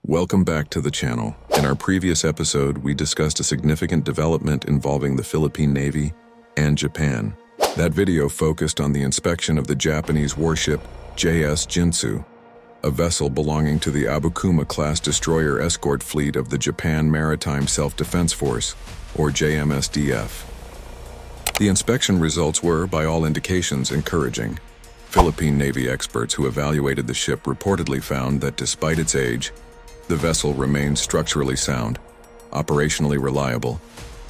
Welcome back to the channel. In our previous episode, we discussed a significant development involving the Philippine Navy and Japan. That video focused on the inspection of the Japanese warship JS Jinsu, a vessel belonging to the Asagiri-Class destroyer escort fleet of the Japan Maritime Self-Defense Force, or JMSDF. The inspection results were, by all indications, encouraging. Philippine Navy experts who evaluated the ship reportedly found that despite its age, the vessel remained structurally sound, operationally reliable,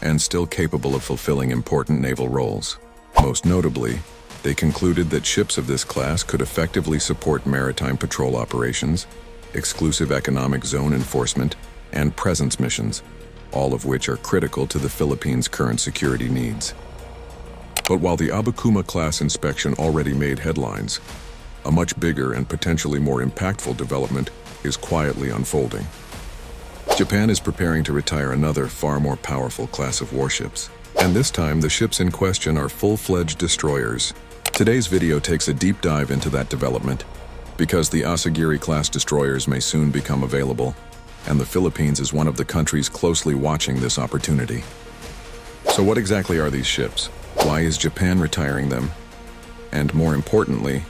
and still capable of fulfilling important naval roles. Most notably, they concluded that ships of this class could effectively support maritime patrol operations, exclusive economic zone enforcement, and presence missions, all of which are critical to the Philippines' current security needs. But while the Asagiri-Class inspection already made headlines, a much bigger and potentially more impactful development is quietly unfolding. Japan is preparing to retire another, far more powerful class of warships. And this time, the ships in question are full-fledged destroyers. Today's video takes a deep dive into that development, because the Asagiri-Class destroyers may soon become available, and the Philippines is one of the countries closely watching this opportunity. So what exactly are these ships? Why is Japan retiring them? And more importantly,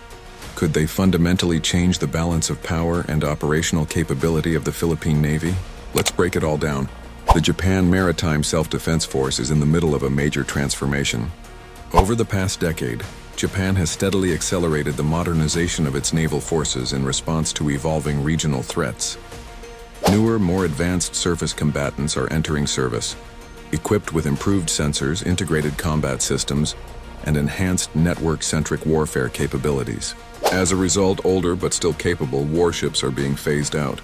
could they fundamentally change the balance of power and operational capability of the Philippine Navy? Let's break it all down. The Japan Maritime Self-Defense Force is in the middle of a major transformation. Over the past decade, Japan has steadily accelerated the modernization of its naval forces in response to evolving regional threats. Newer, more advanced surface combatants are entering service, equipped with improved sensors, integrated combat systems, and enhanced network-centric warfare capabilities. As a result, older but still capable warships are being phased out.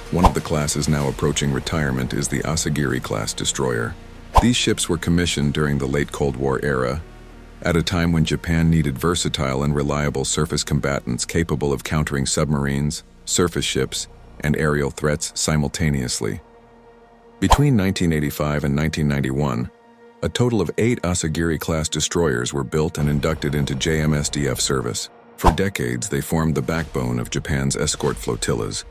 One of the classes now approaching retirement is the Asagiri-Class destroyer. These ships were commissioned during the late Cold War era, at a time when Japan needed versatile and reliable surface combatants capable of countering submarines, surface ships, and aerial threats simultaneously. Between 1985 and 1991, a total of 8 Asagiri-Class destroyers were built and inducted into JMSDF service. For decades, they formed the backbone of Japan's escort flotillas,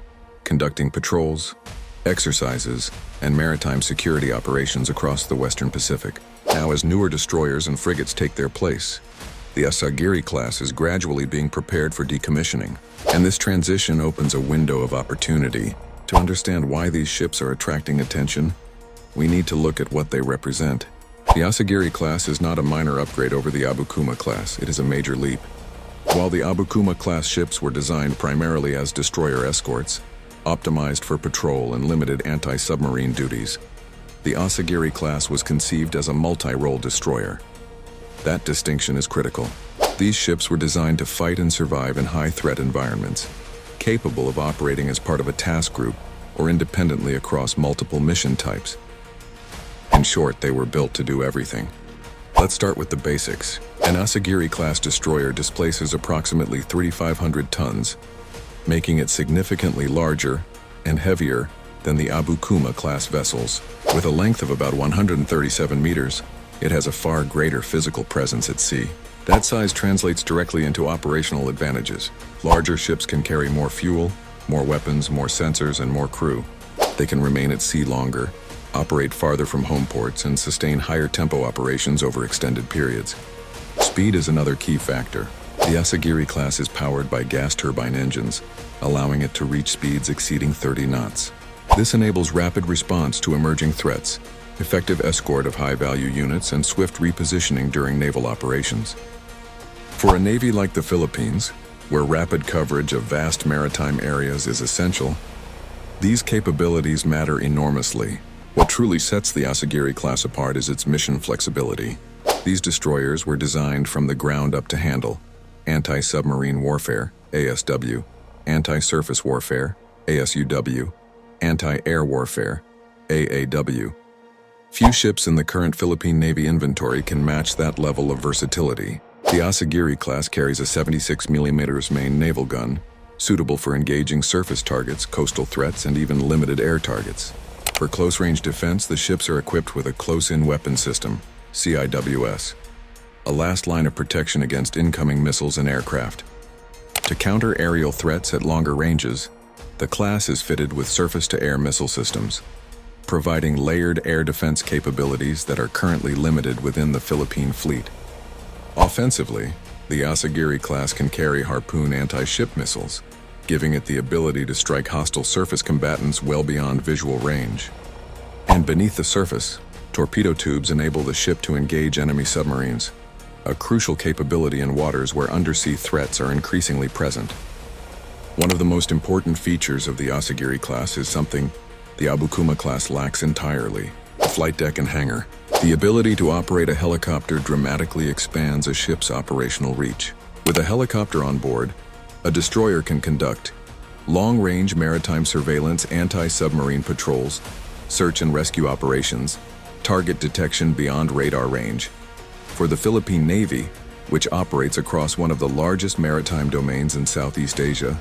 conducting patrols, exercises, and maritime security operations across the Western Pacific. Now, as newer destroyers and frigates take their place, the Asagiri-Class is gradually being prepared for decommissioning. And this transition opens a window of opportunity. To understand why these ships are attracting attention, we need to look at what they represent. The Asagiri-Class is not a minor upgrade over the Asagiri-Class, it is a major leap. While the Asagiri-Class ships were designed primarily as destroyer escorts, optimized for patrol and limited anti-submarine duties, the Asagiri-Class was conceived as a multi-role destroyer. That distinction is critical. These ships were designed to fight and survive in high-threat environments, capable of operating as part of a task group or independently across multiple mission types. In short, they were built to do everything. Let's start with the basics. An Asagiri-Class destroyer displaces approximately 3,500 tons, making it significantly larger and heavier than the Asagiri-Class vessels. With a length of about 137 meters, it has a far greater physical presence at sea. That size translates directly into operational advantages. Larger ships can carry more fuel, more weapons, more sensors, and more crew. They can remain at sea longer, operate farther from home ports, and sustain higher tempo operations over extended periods. Speed is another key factor. The Asagiri-Class is powered by gas turbine engines, allowing it to reach speeds exceeding 30 knots. This enables rapid response to emerging threats, effective escort of high-value units, and swift repositioning during naval operations. For a navy like the Philippines, where rapid coverage of vast maritime areas is essential, these capabilities matter enormously. What truly sets the Asagiri-Class apart is its mission flexibility. These destroyers were designed from the ground up to handle anti-submarine warfare, ASW, anti-surface warfare, ASUW, anti-air warfare, AAW. Few ships in the current Philippine Navy inventory can match that level of versatility. The Asagiri-Class carries a 76mm main naval gun, suitable for engaging surface targets, coastal threats, and even limited air targets. For close-range defense, the ships are equipped with a close-in weapon system, CIWS, a last line of protection against incoming missiles and aircraft. To counter aerial threats at longer ranges, The class is fitted with surface-to-air missile systems, providing layered air defense capabilities that are currently limited within the Philippine fleet. Offensively, the Asagiri-Class can carry Harpoon anti-ship missiles, giving it the ability to strike hostile surface combatants well beyond visual range. And beneath the surface, torpedo tubes enable the ship to engage enemy submarines, a crucial capability in waters where undersea threats are increasingly present. One of the most important features of the Asagiri-Class is something the Abukuma-Class lacks entirely: the flight deck and hangar. The ability to operate a helicopter dramatically expands a ship's operational reach. With a helicopter on board, a destroyer can conduct long-range maritime surveillance, anti-submarine patrols, search and rescue operations, target detection beyond radar range. For the Philippine Navy, which operates across one of the largest maritime domains in Southeast Asia,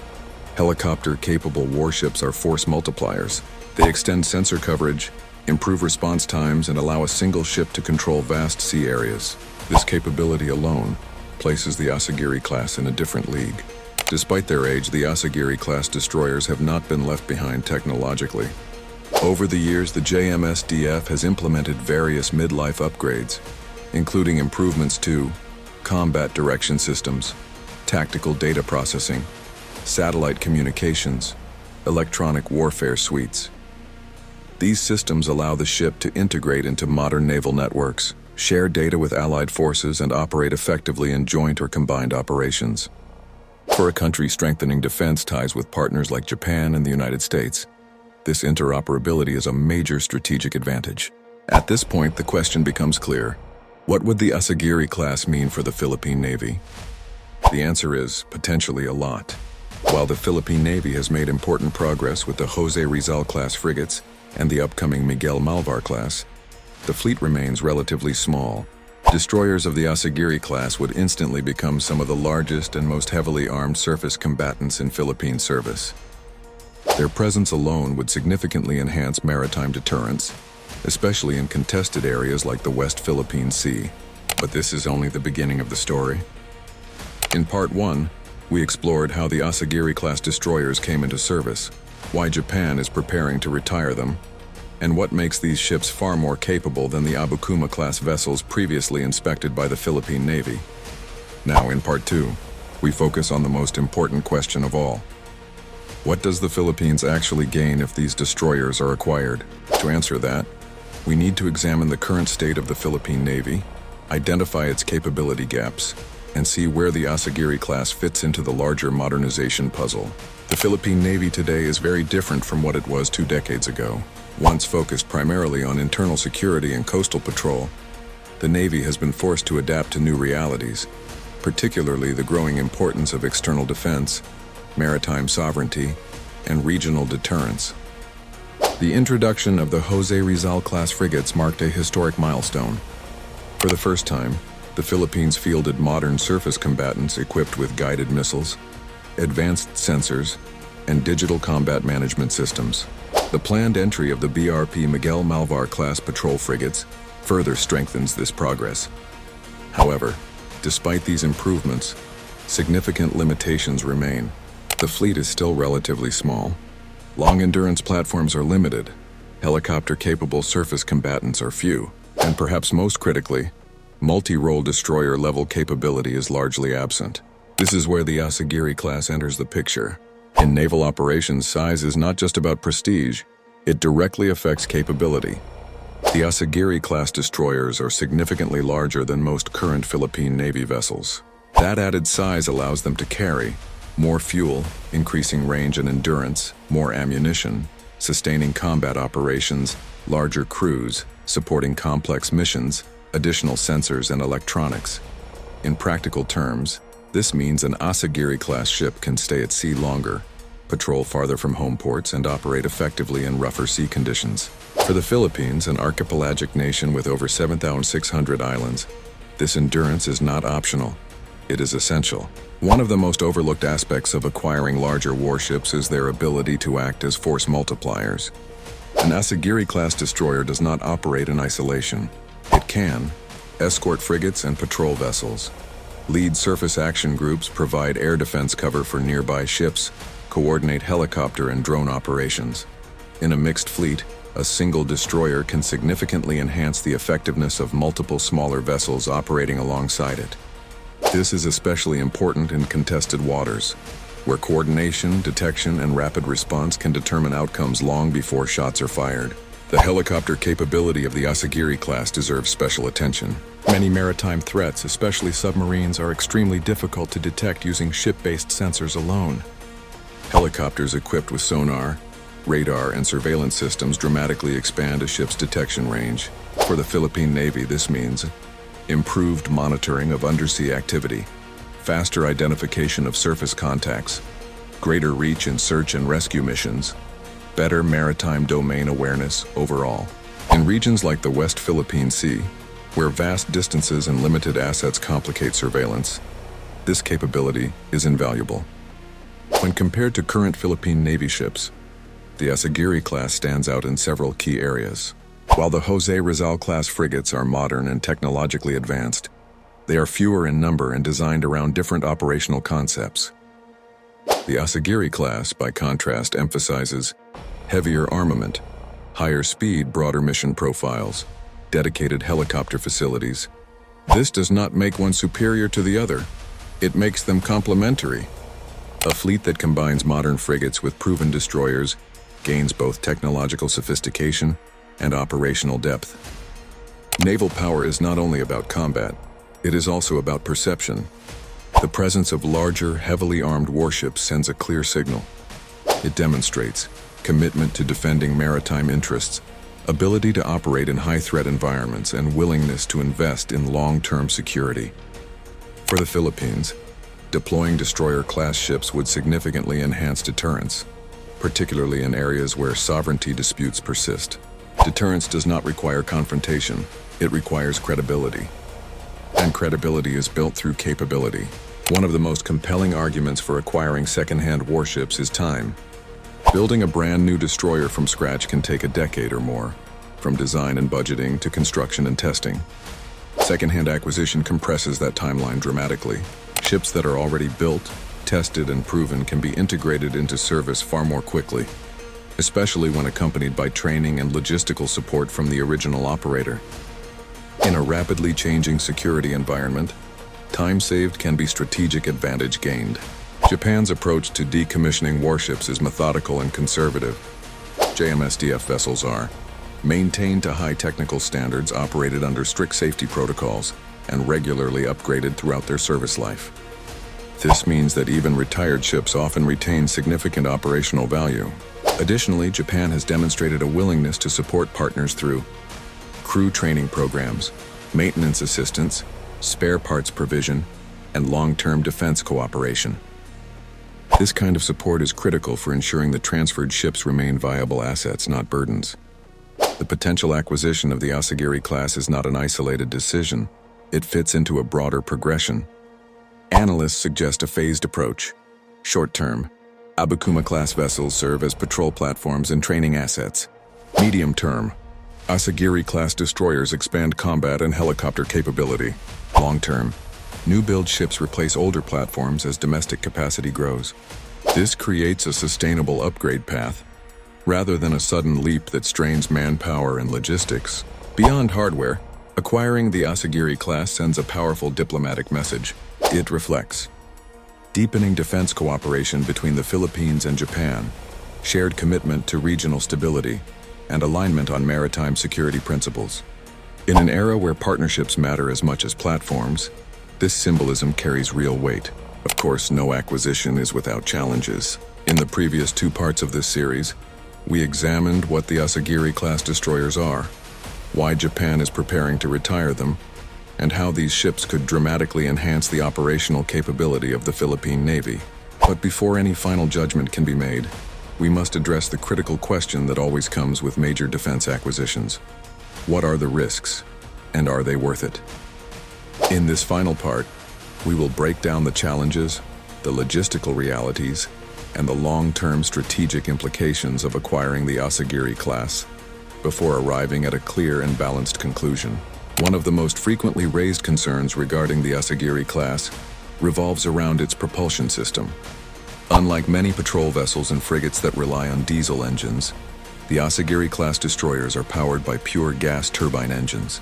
helicopter-capable warships are force multipliers. They extend sensor coverage, improve response times, and allow a single ship to control vast sea areas. This capability alone places the Asagiri-Class in a different league. Despite their age, the Asagiri-Class destroyers have not been left behind technologically. Over the years, the JMSDF has implemented various midlife upgrades, including improvements to combat direction systems, tactical data processing, satellite communications, electronic warfare suites. These systems allow the ship to integrate into modern naval networks, share data with allied forces, and operate effectively in joint or combined operations. For a country strengthening defense ties with partners like Japan and the United States, this interoperability is a major strategic advantage. At this point, the question becomes clear: what would the Asagiri-Class mean for the Philippine Navy? The answer is potentially a lot. While the Philippine Navy has made important progress with the Jose Rizal-class frigates and the upcoming Miguel Malvar-class, the fleet remains relatively small. Destroyers of the Asagiri-Class would instantly become some of the largest and most heavily armed surface combatants in Philippine service. Their presence alone would significantly enhance maritime deterrence, especially in contested areas like the West Philippine Sea. But this is only the beginning of the story. In Part 1, we explored how the Asagiri-Class destroyers came into service, why Japan is preparing to retire them, and what makes these ships far more capable than the Abukuma-class vessels previously inspected by the Philippine Navy. Now, in Part 2, we focus on the most important question of all. What does the Philippines actually gain if these destroyers are acquired? To answer that, we need to examine the current state of the Philippine Navy, identify its capability gaps, and see where the Asagiri-Class fits into the larger modernization puzzle. The Philippine Navy today is very different from what it was 2 decades ago. Once focused primarily on internal security and coastal patrol, the Navy has been forced to adapt to new realities, particularly the growing importance of external defense, maritime sovereignty, and regional deterrence. The introduction of the Jose Rizal-class frigates marked a historic milestone. For the first time, the Philippines fielded modern surface combatants equipped with guided missiles, advanced sensors, and digital combat management systems. The planned entry of the BRP Miguel Malvar-class patrol frigates further strengthens this progress. However, despite these improvements, significant limitations remain. The fleet is still relatively small. Long-endurance platforms are limited, helicopter-capable surface combatants are few, and perhaps most critically, multi-role destroyer-level capability is largely absent. This is where the Asagiri-class enters the picture. In naval operations, size is not just about prestige, it directly affects capability. The Asagiri-class destroyers are significantly larger than most current Philippine Navy vessels. That added size allows them to carry more fuel, increasing range and endurance, more ammunition, sustaining combat operations, larger crews, supporting complex missions, additional sensors and electronics. In practical terms, this means an Asagiri-class ship can stay at sea longer, patrol farther from home ports, and operate effectively in rougher sea conditions. For the Philippines, an archipelagic nation with over 7,600 islands, this endurance is not optional. It is essential. One of the most overlooked aspects of acquiring larger warships is their ability to act as force multipliers. An Asagiri-class destroyer does not operate in isolation. It can escort frigates and patrol vessels, lead surface action groups, provide air defense cover for nearby ships, coordinate helicopter and drone operations. In a mixed fleet, a single destroyer can significantly enhance the effectiveness of multiple smaller vessels operating alongside it. This is especially important in contested waters, where coordination, detection, and rapid response can determine outcomes long before shots are fired. The helicopter capability of the Asagiri-Class deserves special attention. Many maritime threats, especially submarines, are extremely difficult to detect using ship-based sensors alone. Helicopters equipped with sonar, radar, and surveillance systems dramatically expand a ship's detection range. For the Philippine Navy, this means improved monitoring of undersea activity, faster identification of surface contacts, greater reach in search and rescue missions, better maritime domain awareness overall. In regions like the West Philippine Sea, where vast distances and limited assets complicate surveillance, this capability is invaluable. When compared to current Philippine Navy ships, the Asagiri-Class stands out in several key areas. While the Jose Rizal-class frigates are modern and technologically advanced, they are fewer in number and designed around different operational concepts. The Asagiri-Class, by contrast, emphasizes heavier armament, higher speed, broader mission profiles, dedicated helicopter facilities. This does not make one superior to the other. It makes them complementary. A fleet that combines modern frigates with proven destroyers gains both technological sophistication and operational depth. Naval power is not only about combat, it is also about perception. The presence of larger, heavily armed warships sends a clear signal. It demonstrates commitment to defending maritime interests, ability to operate in high-threat environments, and willingness to invest in long-term security. For the Philippines, deploying destroyer-class ships would significantly enhance deterrence, particularly in areas where sovereignty disputes persist. Deterrence does not require confrontation, it requires credibility. And credibility is built through capability. One of the most compelling arguments for acquiring second-hand warships is time. Building a brand new destroyer from scratch can take a decade or more, from design and budgeting to construction and testing. Second-hand acquisition compresses that timeline dramatically. Ships that are already built, tested, and proven can be integrated into service far more quickly, especially when accompanied by training and logistical support from the original operator. In a rapidly changing security environment, time saved can be strategic advantage gained. Japan's approach to decommissioning warships is methodical and conservative. JMSDF vessels are maintained to high technical standards, operated under strict safety protocols, and regularly upgraded throughout their service life. This means that even retired ships often retain significant operational value. Additionally, Japan has demonstrated a willingness to support partners through crew training programs, maintenance assistance, spare parts provision, and long-term defense cooperation. This kind of support is critical for ensuring that transferred ships remain viable assets, not burdens. The potential acquisition of the Asagiri-Class is not an isolated decision. It fits into a broader progression. Analysts suggest a phased approach. Short-term, Abukuma-class vessels serve as patrol platforms and training assets. Medium-term, Asagiri-class destroyers expand combat and helicopter capability. Long-term, new-build ships replace older platforms as domestic capacity grows. This creates a sustainable upgrade path, rather than a sudden leap that strains manpower and logistics. Beyond hardware, acquiring the Asagiri-class sends a powerful diplomatic message. It reflects deepening defense cooperation between the Philippines and Japan, shared commitment to regional stability, and alignment on maritime security principles. In an era where partnerships matter as much as platforms, this symbolism carries real weight. Of course, no acquisition is without challenges. In the previous two parts of this series, we examined what the Asagiri-class destroyers are, why Japan is preparing to retire them, and how these ships could dramatically enhance the operational capability of the Philippine Navy. But before any final judgment can be made, we must address the critical question that always comes with major defense acquisitions. What are the risks, and are they worth it? In this final part, we will break down the challenges, the logistical realities, and the long-term strategic implications of acquiring the Asagiri-class before arriving at a clear and balanced conclusion. One of the most frequently raised concerns regarding the Asagiri-class revolves around its propulsion system. Unlike many patrol vessels and frigates that rely on diesel engines, the Asagiri-class destroyers are powered by pure gas turbine engines.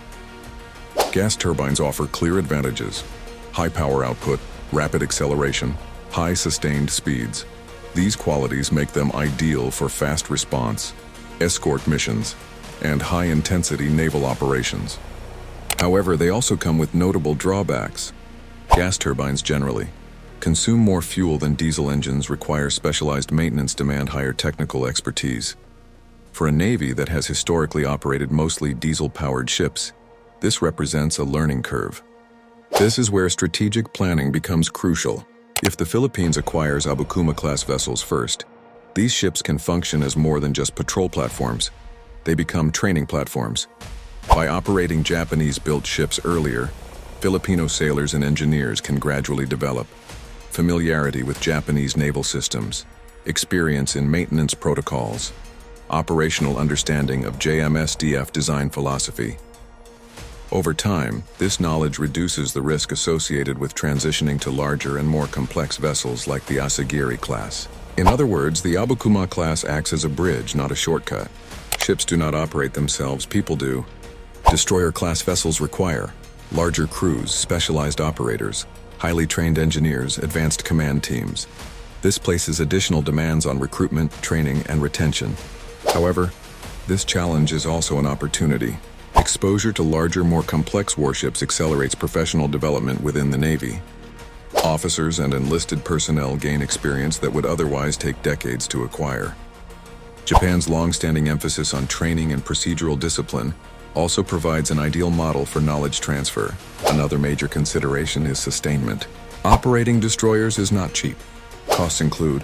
Gas turbines offer clear advantages: high power output, rapid acceleration, high sustained speeds. These qualities make them ideal for fast response, escort missions, and high-intensity naval operations. However, they also come with notable drawbacks. Gas turbines generally consume more fuel than diesel engines, require specialized maintenance, demand higher technical expertise. For a Navy that has historically operated mostly diesel-powered ships, this represents a learning curve. This is where strategic planning becomes crucial. If the Philippines acquires Asagiri-Class vessels first, these ships can function as more than just patrol platforms. They become training platforms. By operating Japanese-built ships earlier, Filipino sailors and engineers can gradually develop familiarity with Japanese naval systems, experience in maintenance protocols, operational understanding of JMSDF design philosophy. Over time, this knowledge reduces the risk associated with transitioning to larger and more complex vessels like the Asagiri-class. In other words, the Asagiri-class acts as a bridge, not a shortcut. Ships do not operate themselves, people do. Destroyer-class vessels require larger crews, specialized operators, highly trained engineers, advanced command teams. This places additional demands on recruitment, training, and retention. However, this challenge is also an opportunity. Exposure to larger, more complex warships accelerates professional development within the Navy. Officers and enlisted personnel gain experience that would otherwise take decades to acquire. Japan's long-standing emphasis on training and procedural discipline also provides an ideal model for knowledge transfer. Another major consideration is sustainment. Operating destroyers is not cheap. Costs include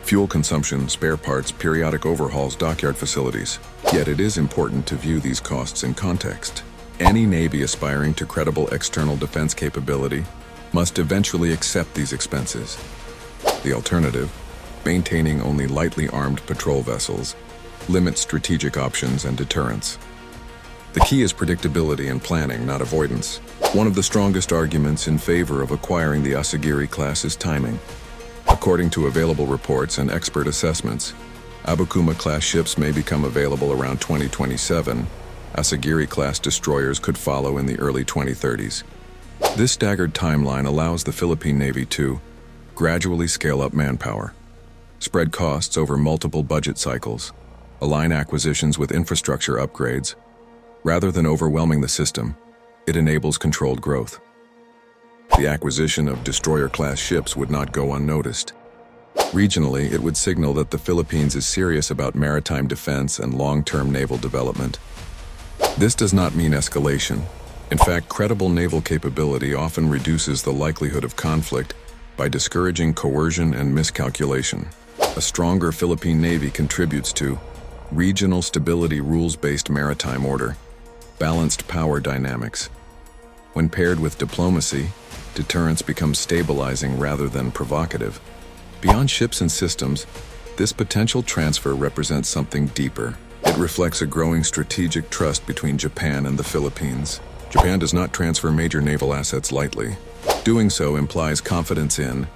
fuel consumption, spare parts, periodic overhauls, dockyard facilities. Yet it is important to view these costs in context. Any Navy aspiring to credible external defense capability must eventually accept these expenses. The alternative, maintaining only lightly armed patrol vessels, limits strategic options and deterrence. The key is predictability and planning, not avoidance. One of the strongest arguments in favor of acquiring the Asagiri-class is timing. According to available reports and expert assessments, Asagiri-class ships may become available around 2027. Asagiri-class destroyers could follow in the early 2030s. This staggered timeline allows the Philippine Navy to gradually scale up manpower, spread costs over multiple budget cycles, align acquisitions with infrastructure upgrades. Rather than overwhelming the system, it enables controlled growth. The acquisition of destroyer-class ships would not go unnoticed. Regionally, it would signal that the Philippines is serious about maritime defense and long-term naval development. This does not mean escalation. In fact, credible naval capability often reduces the likelihood of conflict by discouraging coercion and miscalculation. A stronger Philippine Navy contributes to regional stability, rules-based maritime order, balanced power dynamics. When paired with diplomacy, deterrence becomes stabilizing rather than provocative. Beyond ships and systems, this potential transfer represents something deeper. It reflects a growing strategic trust between Japan and the Philippines. Japan does not transfer major naval assets lightly. Doing so implies confidence in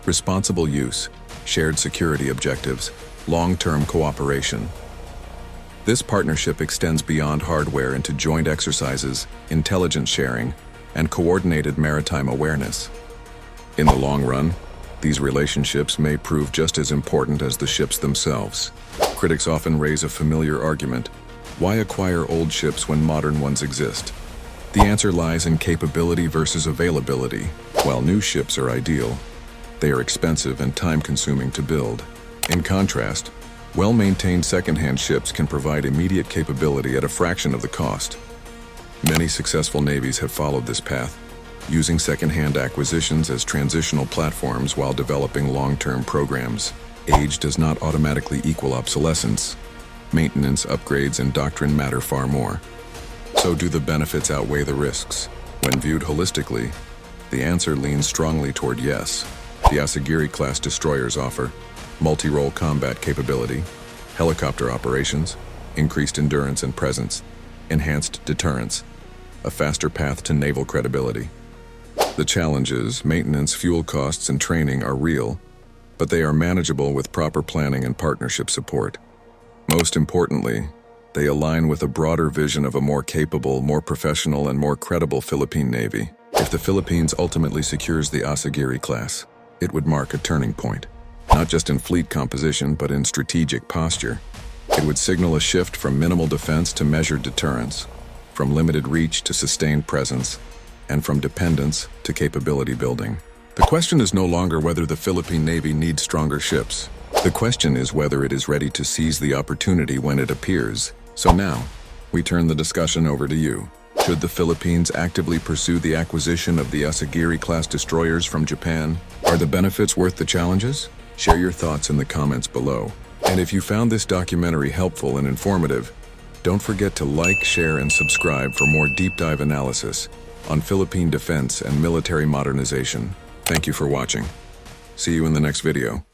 responsible use, shared security objectives, long-term cooperation. This partnership extends beyond hardware into joint exercises, intelligence sharing, and coordinated maritime awareness. In the long run, these relationships may prove just as important as the ships themselves. Critics often raise a familiar argument: why acquire old ships when modern ones exist? The answer lies in capability versus availability. While new ships are ideal, they are expensive and time-consuming to build. In contrast, well-maintained second-hand ships can provide immediate capability at a fraction of the cost. Many successful navies have followed this path, using second-hand acquisitions as transitional platforms while developing long-term programs. Age does not automatically equal obsolescence. Maintenance, upgrades, and doctrine matter far more. So do the benefits outweigh the risks? When viewed holistically, the answer leans strongly toward yes. The Asagiri-class destroyers offer multi-role combat capability, helicopter operations, increased endurance and presence, enhanced deterrence, a faster path to naval credibility. The challenges, maintenance, fuel costs, and training are real, but they are manageable with proper planning and partnership support. Most importantly, they align with a broader vision of a more capable, more professional, and more credible Philippine Navy. If the Philippines ultimately secures the Asagiri-Class, it would mark a turning point, not just in fleet composition, but in strategic posture. It would signal a shift from minimal defense to measured deterrence, from limited reach to sustained presence, and from dependence to capability building. The question is no longer whether the Philippine Navy needs stronger ships. The question is whether it is ready to seize the opportunity when it appears. So now, we turn the discussion over to you. Should the Philippines actively pursue the acquisition of the Asagiri-class destroyers from Japan? Are the benefits worth the challenges? Share your thoughts in the comments below. And if you found this documentary helpful and informative, don't forget to like, share, and subscribe for more deep dive analysis on Philippine defense and military modernization. Thank you for watching. See you in the next video.